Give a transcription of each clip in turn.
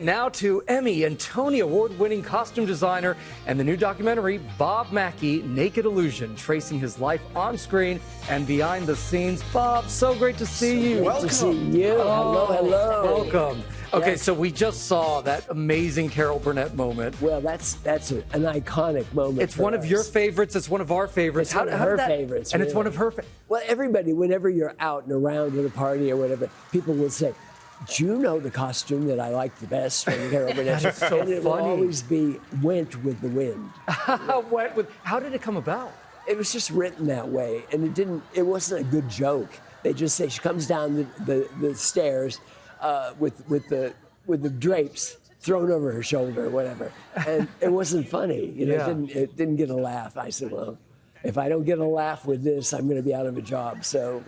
Now to Emmy and Tony award-winning costume designer and the new documentary, Bob Mackie, Naked Illusion, tracing his life on screen and behind the scenes. Bob, so great to see you. Welcome. To see you. Hello. Welcome. Okay, Yes. so we just saw that amazing Carol Burnett moment. Well, that's an iconic moment. It's one of your favorites. It's one of our favorites. It's one of her favorites. And it's really. one of her. Well, everybody, whenever you're out and around at a party or whatever, people will say, "Do you know the costume that I like the best from Carol Burnett?" That's so and it will funny. always be "Went with the Wind." How did it come about? It was just written that way, and it wasn't a good joke. They just say she comes down the stairs with the drapes thrown over her shoulder or whatever, and it wasn't funny. Yeah. It didn't get a laugh. I said, well, if I don't get a laugh with this, I'm going to be out of a job. So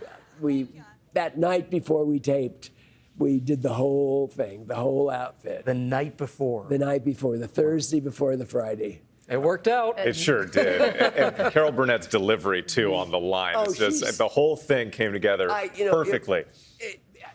that night before we taped, we did the whole thing, the whole outfit. The night before. The night before, the Thursday before the Friday. It worked out. It sure did. And Carol Burnett's delivery, too, on the line. Oh, It's just, the whole thing came together perfectly.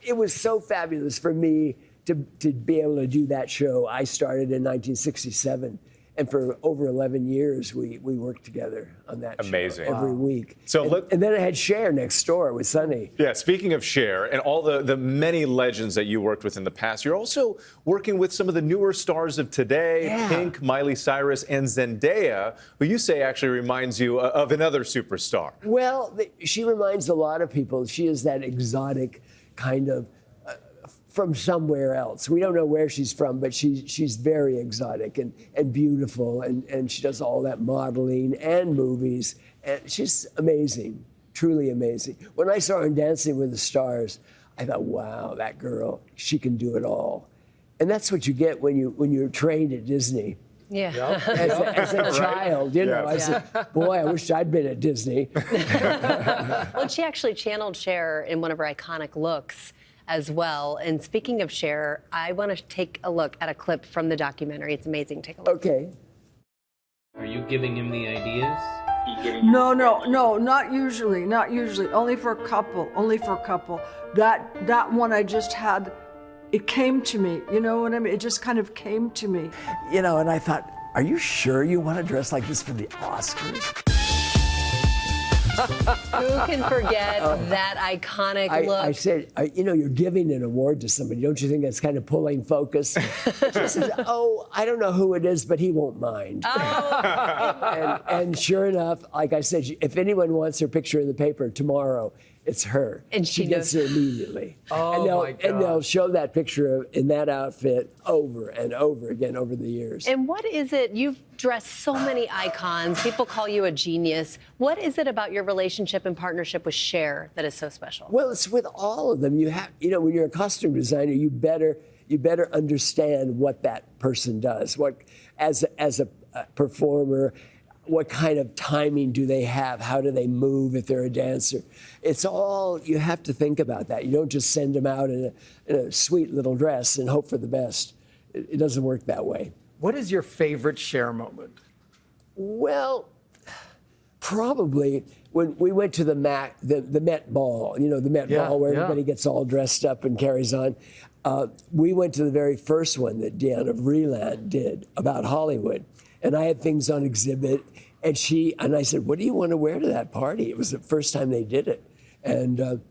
It was so fabulous for me to be able to do that show. I started in 1967, and for over 11 years, we worked together on that Amazing. show every week. So and then I had Cher next door with Sonny. Yeah, speaking of Cher and all the many legends that you worked with in the past, you're also working with some of the newer stars of today, Yeah. Pink, Miley Cyrus, and Zendaya, who you say actually reminds you of another superstar. Well, she reminds a lot of people. She is that exotic kind of from somewhere else. We don't know where she's from, but she's very exotic and beautiful, and she does all that modeling and movies, and she's amazing, truly amazing. When I saw her in Dancing with the Stars, I thought, wow, that girl, she can do it all. And that's what you get when you're trained at Disney. Yeah. As a child, you know, I said, boy, I wish I'd been at Disney. Well, she actually channeled Cher in one of her iconic looks as well. And speaking of Cher, I want to take a look at a clip from the documentary. It's amazing. Take a look. Okay. Are you giving him the ideas? No, not usually, not usually. Only for a couple, That one I just had, it came to me, you know what I mean? It just kind of came to me. You know, and I thought, are you sure you want to dress like this for the Oscars? Who can forget that iconic look? I said, you know, you're giving an award to somebody. Don't you think that's kind of pulling focus? She said, oh, I don't know who it is, but he won't mind. And sure enough, like I said, if anyone wants her picture in the paper tomorrow, it's her. And she gets knows. it immediately. Oh, my God. And they'll show that picture in that outfit over and over again over the years. And what is it? You've dressed so many icons. People call you a genius. What is it about your relationship and partnership with Cher that is so special? Well, it's with all of them. You have, you know, when you're a costume designer, you better understand what that person does. What, as a performer, what kind of timing do they have? How do they move if they're a dancer? It's all, you have to think about that. You don't just send them out in a sweet little dress and hope for the best. It doesn't work that way. What is your favorite Cher moment? Well, probably when we went to the Met Ball, you know, the Met Ball where everybody gets all dressed up and carries on. We went to the very first one that Deanna Vreeland did about Hollywood. And I had things on exhibit, and I said, what do you want to wear to that party? It was the first time they did it. And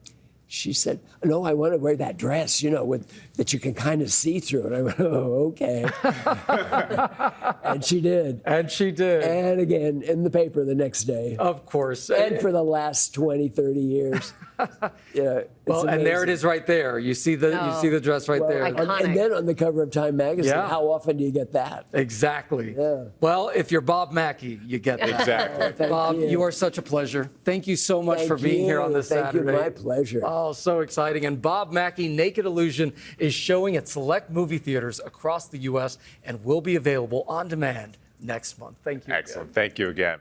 she said, no, I want to wear that dress, you know, that you can kind of see through. And I went, oh, okay. And she did. And she did. And again, in the paper the next day. Of course. And for the last 20, 30 years. Yeah. Well, and there it is right there. You see the dress right there. Iconic. And then on the cover of Time magazine, how often do you get that? Exactly. Yeah. Well, if you're Bob Mackie, you get that. Exactly. Thank Bob, you. you are such a pleasure. Thank you so much for being here on this Saturday. Thank you, my pleasure. Oh, so exciting. And Bob Mackie, Naked Illusion, is showing at select movie theaters across the U.S. and will be available on demand next month. Thank you. Excellent. Thank you again.